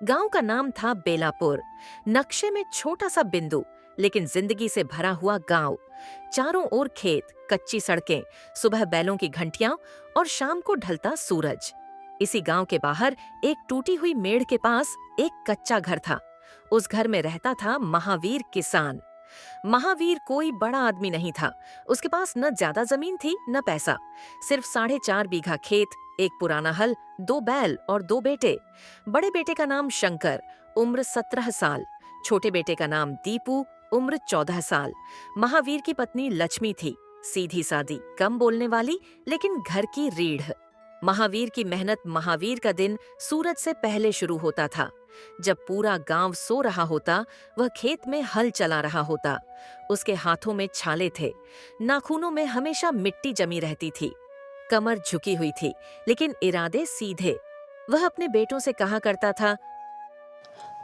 गांव का नाम था बेलापुर। नक्शे में छोटा सा बिंदु, लेकिन जिंदगी से भरा हुआ गांव। चारों ओर खेत, कच्ची सड़कें, सुबह बैलों की घंटियां और शाम को ढलता सूरज। इसी गांव के बाहर एक टूटी हुई मेड़ के पास एक कच्चा घर था। उस घर में रहता था महावीर किसान। महावीर कोई बड़ा आदमी नहीं था। उसके पास न ज्यादा जमीन थी न पैसा। सिर्फ 4.5 बीघा खेत, एक पुराना हल, 2 बैल और 2 बेटे। बड़े बेटे का नाम शंकर, उम्र 17 साल। छोटे बेटे का नाम दीपू, उम्र 14 साल। महावीर की पत्नी लक्ष्मी थी, सीधी सादी, कम बोलने वाली, लेकिन घर की रीढ़। महावीर की मेहनत। महावीर का दिन सूरज से पहले शुरू होता था। जब पूरा गांव सो रहा होता, वह खेत में हल चला रहा होता। उसके हाथों में छाले थे, नाखूनों में हमेशा मिट्टी जमी रहती थी। कमर झुकी हुई थी, लेकिन इरादे सीधे। वह अपने बेटों से कहा करता था,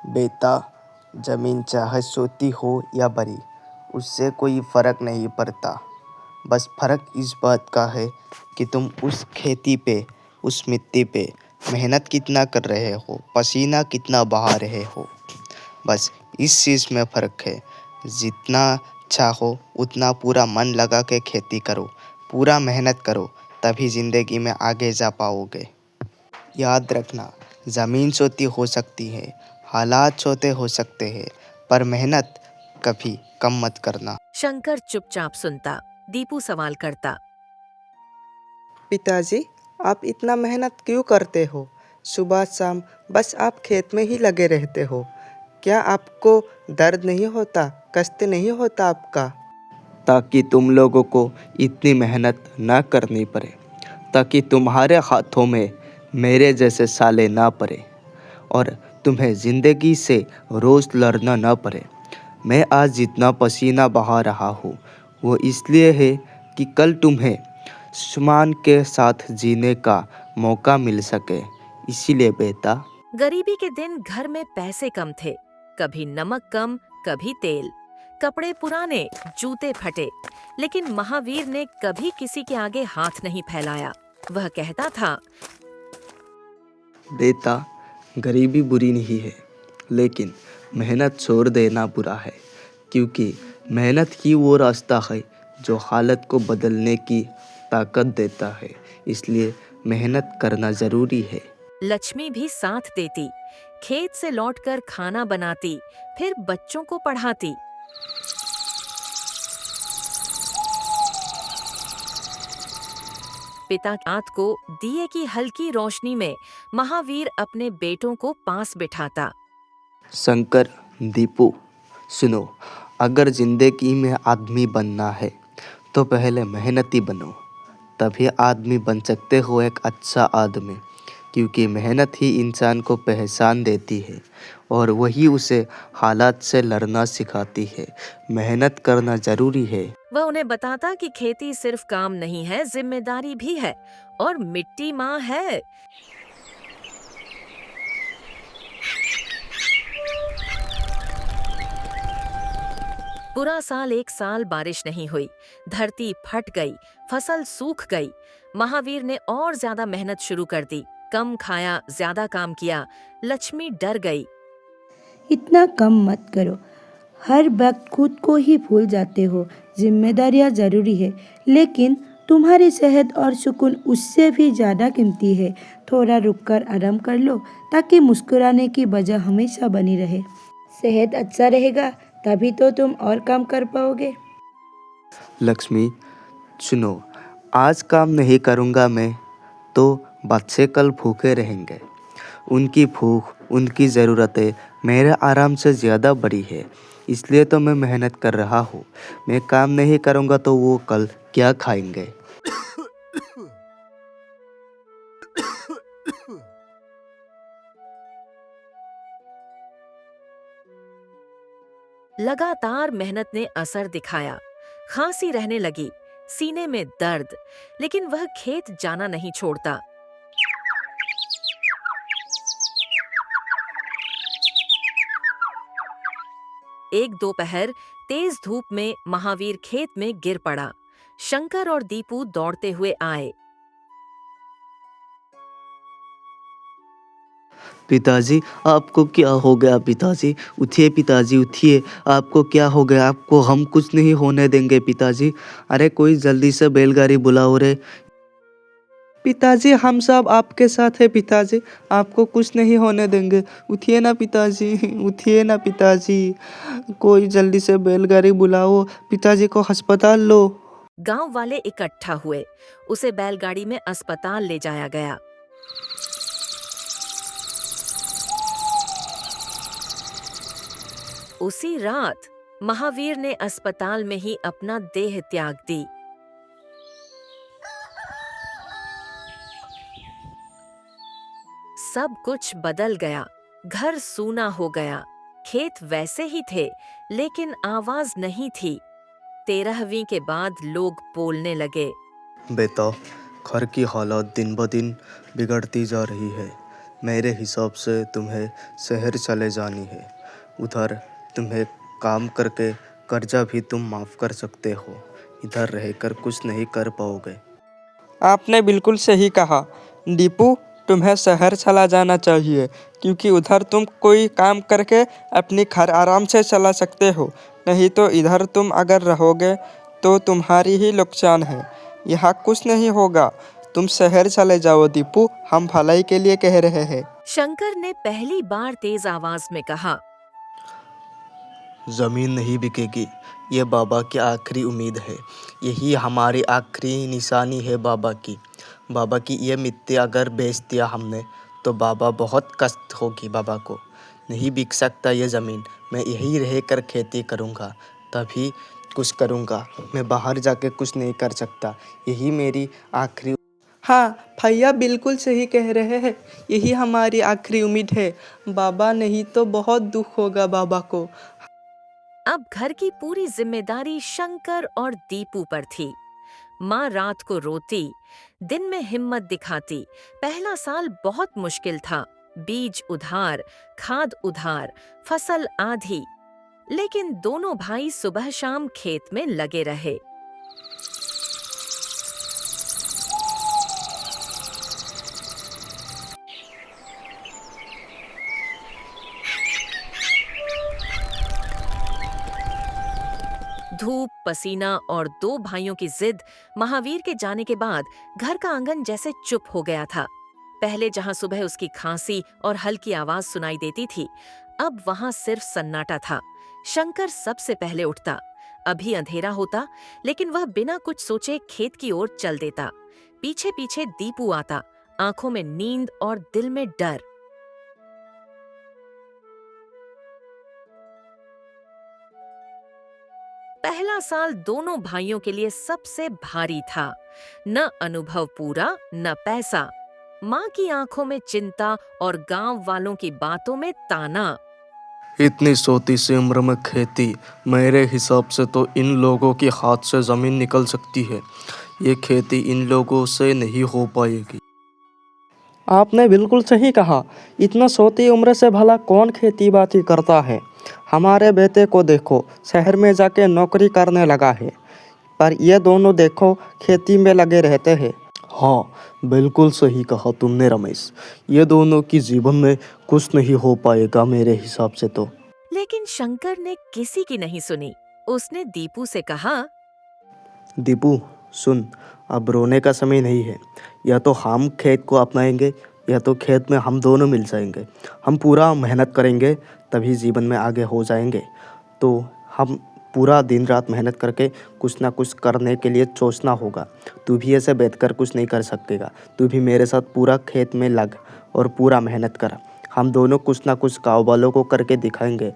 बेटा, जमीन चाहे सोती हो या बड़ी, उससे कोई फर्क नहीं पड़ता। बस फर्क इस बात का है कि तुम उस खेती पे, उस मिट्टी पे मेहनत कितना कर रहे हो, पसीना कितना बहा रहे हो। बस इस चीज़ में फ़र्क है। जितना चाहो उतना पूरा मन लगा के खेती करो, पूरा मेहनत करो, तभी ज़िंदगी में आगे जा पाओगे। याद रखना, ज़मीन छोटी हो सकती है, हालात छोटे हो सकते हैं, पर मेहनत कभी कम मत करना। शंकर चुपचाप सुनता। दीपू सवाल करता, पिताजी, आप इतना मेहनत क्यों करते हो? सुबह शाम बस आप खेत में ही लगे रहते हो। क्या आपको दर्द नहीं होता, कष्ट नहीं होता आपका? ताकि तुम लोगों को इतनी मेहनत ना करनी पड़े, ताकि तुम्हारे हाथों में मेरे जैसे साले ना पड़े और तुम्हें ज़िंदगी से रोज़ लड़ना ना पड़े। मैं आज जितना पसीना बहा रहा हूँ वो इसलिए है कि कल तुम्हें सम्मान के साथ जीने का मौका मिल सके। इसीलिए बेटा। गरीबी के दिन घर में पैसे कम थे। कभी नमक कम, कभी तेल, कपड़े पुराने, जूते फटे, लेकिन महावीर ने कभी किसी के आगे हाथ नहीं फैलाया। वह कहता था, बेटा, गरीबी बुरी नहीं है, लेकिन मेहनत छोड़ देना बुरा है। क्योंकि मेहनत ही वो रास्ता है जो हालत को बदलने की ताकत देता है। इसलिए मेहनत करना ज़रूरी है। लक्ष्मी भी साथ देती। खेत से लौटकर खाना बनाती, फिर बच्चों को पढ़ाती। पिता रात को दिए की हल्की रोशनी में महावीर अपने बेटों को पास बिठाता। शंकर, दीपू, सुनो, अगर ज़िंदगी में आदमी बनना है तो पहले मेहनती बनो, तभी आदमी बन सकते हो एक अच्छा आदमी। क्योंकि मेहनत ही इंसान को पहचान देती है और वही उसे हालात से लड़ना सिखाती है। मेहनत करना ज़रूरी है। वह उन्हें बताता कि खेती सिर्फ काम नहीं है, जिम्मेदारी भी है, और मिट्टी माँ है। पूरा साल, एक साल बारिश नहीं हुई। धरती फट गई, फसल सूख गई। महावीर ने और ज्यादा मेहनत शुरू कर दी। कम खाया, ज्यादा काम किया। लक्ष्मी डर गई। इतना कम मत करो। हर वक्त खुद को ही भूल जाते हो। जिम्मेदारियां जरूरी है, लेकिन तुम्हारी सेहत और सुकून उससे भी ज़्यादा कीमती है। थोड़ा रुककर आराम कर लो, ताकि मुस्कुराने की वजह हमेशा बनी रहे। सेहत अच्छा रहेगा तभी तो तुम और काम कर पाओगे। लक्ष्मी, सुनो, आज काम नहीं करूँगा मैं तो बच्चे कल भूखे रहेंगे। उनकी भूख, उनकी ज़रूरतें मेरे आराम से ज़्यादा बड़ी है। इसलिए तो मैं मेहनत कर रहा हूँ। मैं काम नहीं करूँगा तो वो कल क्या खाएंगे। लगातार मेहनत ने असर दिखाया। खांसी रहने लगी, सीने में दर्द, लेकिन वह खेत जाना नहीं छोड़ता। एक दोपहर तेज धूप में महावीर खेत में गिर पड़ा। शंकर और दीपू दौड़ते हुए आए। पिताजी, आपको क्या हो गया पिताजी? उठिए पिताजी, उठिए। आपको क्या हो गया? आपको हम कुछ नहीं होने देंगे पिताजी। अरे कोई जल्दी से बैलगाड़ी बुलाओ रे। पिताजी, हम सब आपके साथ हैं पिताजी, आपको कुछ नहीं होने देंगे। उठिए ना पिताजी, उठिए ना पिताजी। कोई जल्दी से बैलगाड़ी बुलाओ, पिताजी को अस्पताल लो। गांव वाले इकट्ठा हुए। उसे बैलगाड़ी में अस्पताल ले जाया गया। उसी रात महावीर ने अस्पताल में ही अपना देह त्याग दी। सब कुछ बदल गया। घर सूना हो गया। खेत वैसे ही थे, लेकिन आवाज नहीं थी। 13वीं के बाद लोग बोलने लगे। बेटा, घर की हालत दिन ब दिन बिगड़ती जा रही है। मेरे हिसाब से तुम्हें शहर चले जानी है। उधर तुम्हें काम करके कर्जा भी तुम माफ़ कर सकते हो। इधर रहकर कुछ नहीं कर पाओगे। आपने बिल्कुल सही कहा दीपू, तुम्हें शहर चला जाना चाहिए, क्योंकि उधर तुम कोई काम करके अपनी घर आराम से चला सकते हो। नहीं तो इधर तुम अगर रहोगे तो तुम्हारी ही नुकसान है। यहाँ कुछ नहीं होगा, तुम शहर चले जाओ दीपू, हम भलाई के लिए कह रहे हैं। शंकर ने पहली बार तेज आवाज में कहा। ज़मीन नहीं बिकेगी, ये बाबा की आखिरी उम्मीद है। यही हमारी आखिरी निशानी है बाबा की। बाबा की ये मिट्टी अगर बेच दिया हमने तो बाबा बहुत कष्ट होगी बाबा को। नहीं बिक सकता ये ज़मीन। मैं यही रहकर खेती करूँगा, तभी कुछ करूँगा। मैं बाहर जाके कुछ नहीं कर सकता। यही मेरी आखिरी। हाँ भैया, बिल्कुल सही कह रहे हैं, यही हमारी आखिरी उम्मीद है। बाबा नहीं तो बहुत दुख होगा बाबा को। अब घर की पूरी जिम्मेदारी शंकर और दीपू पर थी। माँ रात को रोती, दिन में हिम्मत दिखाती। पहला साल बहुत मुश्किल था। बीज उधार, खाद उधार, फसल आधी। लेकिन दोनों भाई सुबह शाम खेत में लगे रहे। धूप, पसीना और दो भाइयों की जिद। महावीर के जाने के बाद घर का आंगन जैसे चुप हो गया था। पहले जहां सुबह उसकी खांसी और हल्की आवाज सुनाई देती थी, अब वहां सिर्फ सन्नाटा था। शंकर सबसे पहले उठता। अभी अंधेरा होता, लेकिन वह बिना कुछ सोचे खेत की ओर चल देता। पीछे पीछे दीपू आता, आंखों में नींद और दिल में डर। पहला साल दोनों भाइयों के लिए सबसे भारी था। न अनुभव पूरा, न पैसा। माँ की आंखों में चिंता और गांव वालों की बातों में ताना। इतनी छोटी सी उम्र में खेती, मेरे हिसाब से तो इन लोगों के हाथ से ज़मीन निकल सकती है। ये खेती इन लोगों से नहीं हो पाएगी। आपने बिल्कुल सही कहा, इतना छोटी उम्र से भला कौन खेती बाड़ी करता है। हमारे बेटे को देखो, शहर में जाके नौकरी करने लगा है, पर ये दोनों देखो खेती में लगे रहते हैं। हाँ, बिल्कुल सही कहा तुमने रमेश। ये दोनों की जीवन में कुछ नहीं हो पाएगा मेरे हिसाब से तो। लेकिन शंकर ने किसी की नहीं सुनी। उसने दीपू से कहा, दीपू सुन, अब रोने का समय नहीं है। या तो हम खेत को अपनाएंगे, या तो खेत में हम दोनों मिल जाएंगे। हम पूरा मेहनत करेंगे, तभी जीवन में आगे हो जाएंगे। तो हम पूरा दिन रात मेहनत करके कुछ ना कुछ करने के लिए सोचना होगा। तू भी ऐसे बैठकर कुछ नहीं कर सकेगा। तू भी मेरे साथ पूरा खेत में लग और पूरा मेहनत कर। हम दोनों कुछ ना कुछ गाँव वालों को करके दिखाएंगे।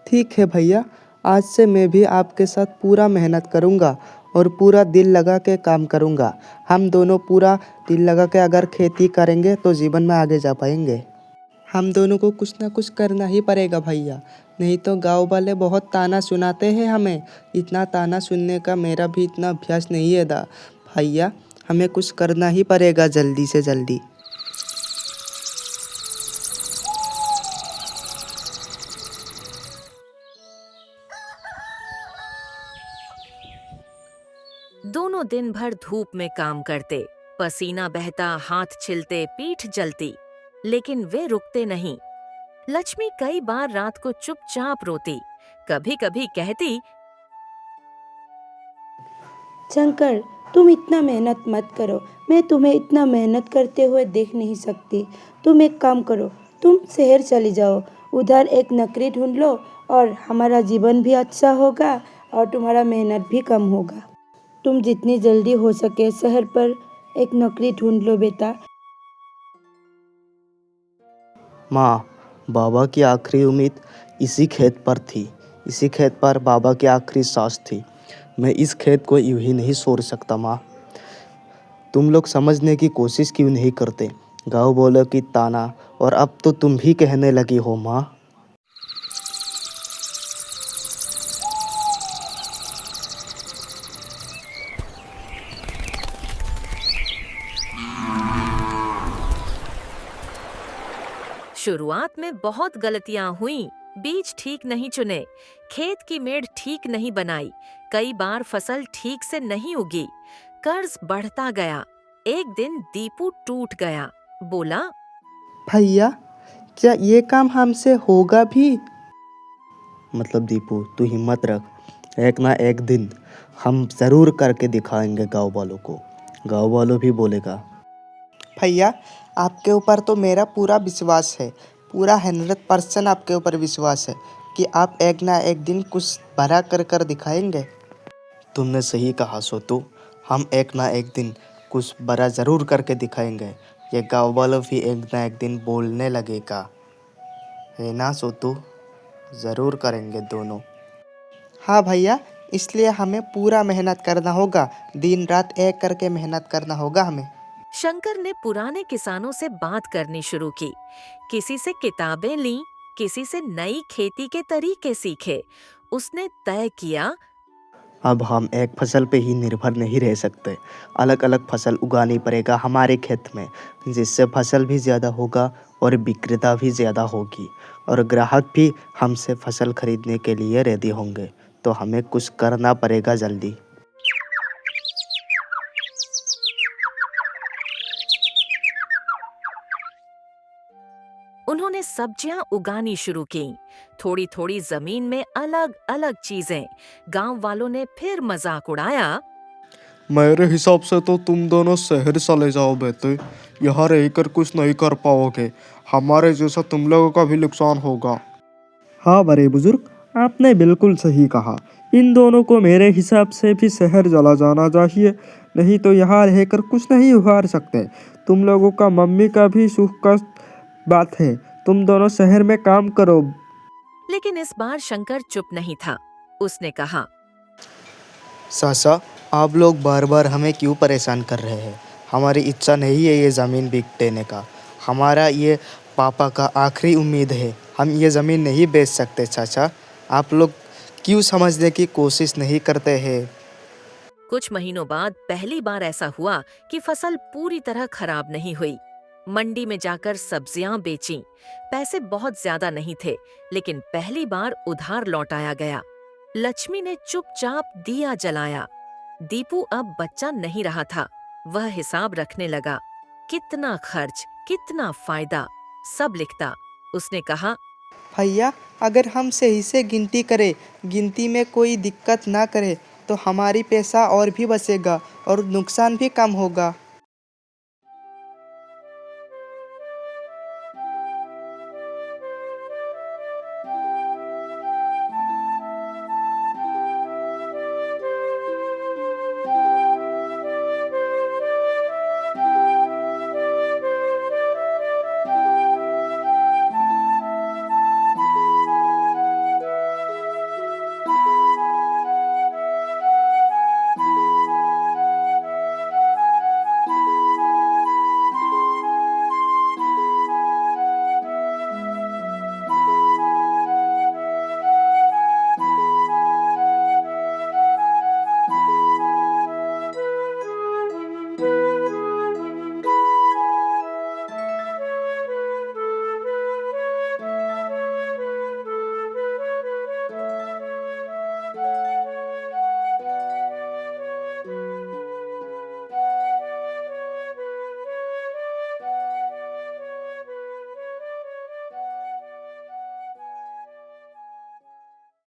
ठीक है भैया, आज से मैं भी आपके साथ पूरा मेहनत करूँगा और पूरा दिल लगा के काम करूँगा। हम दोनों पूरा दिल लगा के अगर खेती करेंगे तो जीवन में आगे जा पाएंगे। हम दोनों को कुछ ना कुछ करना ही पड़ेगा भैया, नहीं तो गांव वाले बहुत ताना सुनाते हैं हमें। इतना ताना सुनने का मेरा भी इतना अभ्यास नहीं है भैया, हमें कुछ करना ही पड़ेगा जल्दी से जल्दी। दोनों दिन भर धूप में काम करते। पसीना बहता, हाथ छिलते, पीठ जलती। लेकिन वे रुकते नहीं। लक्ष्मी कई बार रात को चुपचाप रोती, कभी कभी कहती, शंकर, तुम इतना मेहनत मत करो। मैं तुम्हें इतना मेहनत करते हुए देख नहीं सकती। तुम एक काम करो, तुम शहर चली जाओ, उधर एक नौकरी ढूंढ लो और हमारा जीवन भी अच्छा होगा और तुम्हारा मेहनत भी कम होगा। तुम जितनी जल्दी हो सके शहर पर एक नौकरी ढूंढ लो बेटा। माँ, बाबा की आखिरी उम्मीद इसी खेत पर थी। इसी खेत पर बाबा की आखिरी सांस थी। मैं इस खेत को यूं ही नहीं छोड़ सकता माँ। तुम लोग समझने की कोशिश क्यों नहीं करते? गाँव वालों की ताना, और अब तो तुम भी कहने लगी हो माँ। शुरुआत में बहुत गलतियां हुई। बीज ठीक नहीं चुने, खेत की मेड़ ठीक नहीं बनाई, कई बार फसल ठीक से नहीं उगी, कर्ज बढ़ता गया। एक दिन दीपू टूट गया, बोला, भैया, क्या ये काम हमसे होगा भी? मतलब दीपू, तू हिम्मत रख। एक ना एक दिन हम ज़रूर करके दिखाएंगे गाँव वालों को। गाँव वालों भी बोलेगा। भैया, आपके ऊपर तो मेरा पूरा विश्वास है, पूरा 100% आपके ऊपर विश्वास है कि आप एक ना एक दिन कुछ भला कर कर दिखाएंगे। तुमने सही कहा सोतू, हम एक ना एक दिन कुछ बड़ा ज़रूर करके दिखाएंगे। ये गाँव वालों भी एक ना एक दिन बोलने लगेगा, है ना सोतू? ज़रूर करेंगे दोनों। हाँ भैया, इसलिए हमें पूरा मेहनत करना होगा, दिन रात एक करके मेहनत करना होगा हमें। शंकर ने पुराने किसानों से बात करनी शुरू की। किसी से किताबें लीं, किसी से नई खेती के तरीके सीखे। उसने तय किया, अब हम एक फसल पे ही निर्भर नहीं रह सकते। अलग अलग फसल उगानी पड़ेगा हमारे खेत में, जिससे फसल भी ज़्यादा होगा और विक्रेता भी ज़्यादा होगी, और ग्राहक भी हमसे फसल खरीदने के लिए रेडी होंगे। तो हमें कुछ करना पड़ेगा जल्दी। उन्होंने सब्जियां उगानी शुरू की। थोड़ी थोड़ी जमीन में अलग अलग चीजें। गांव वालों ने फिर मजाक उड़ाया, मेरे हिसाब से तो तुम दोनों शहर चले जाओ बेटे, यहाँ रहकर कुछ नहीं कर पाओगे। हमारे जैसा तुम लोगों का भी नुकसान होगा। हाँ बड़े बुजुर्ग, आपने बिल्कुल सही कहा। इन दोनों को मेरे हिसाब से भी शहर चला जाना चाहिए, नहीं तो यहाँ रहकर कुछ नहीं उखाड़ सकते। तुम लोगों का मम्मी का भी सुख का बात है, तुम दोनों शहर में काम करो। लेकिन इस बार शंकर चुप नहीं था। उसने कहा, सासा, आप लोग बार बार हमें क्यों परेशान कर रहे हैं? हमारी इच्छा नहीं है ये ज़मीन बिक देने का। हमारा ये पापा का आखिरी उम्मीद है। हम ये ज़मीन नहीं बेच सकते चाचा। आप लोग क्यों समझने की कोशिश नहीं करते हैं? कुछ महीनों बाद पहली बार ऐसा हुआ कि फसल पूरी तरह खराब नहीं हुई। मंडी में जाकर सब्जियां बेचीं। पैसे बहुत ज्यादा नहीं थे, लेकिन पहली बार उधार लौटाया गया। लक्ष्मी ने चुपचाप दिया जलाया। दीपू अब बच्चा नहीं रहा था। वह हिसाब रखने लगा, कितना खर्च, कितना फायदा, सब लिखता। उसने कहा, भैया, अगर हम सही से गिनती करें, गिनती में कोई दिक्कत ना करे, तो हमारी पैसा और भी बचेगा और नुकसान भी कम होगा।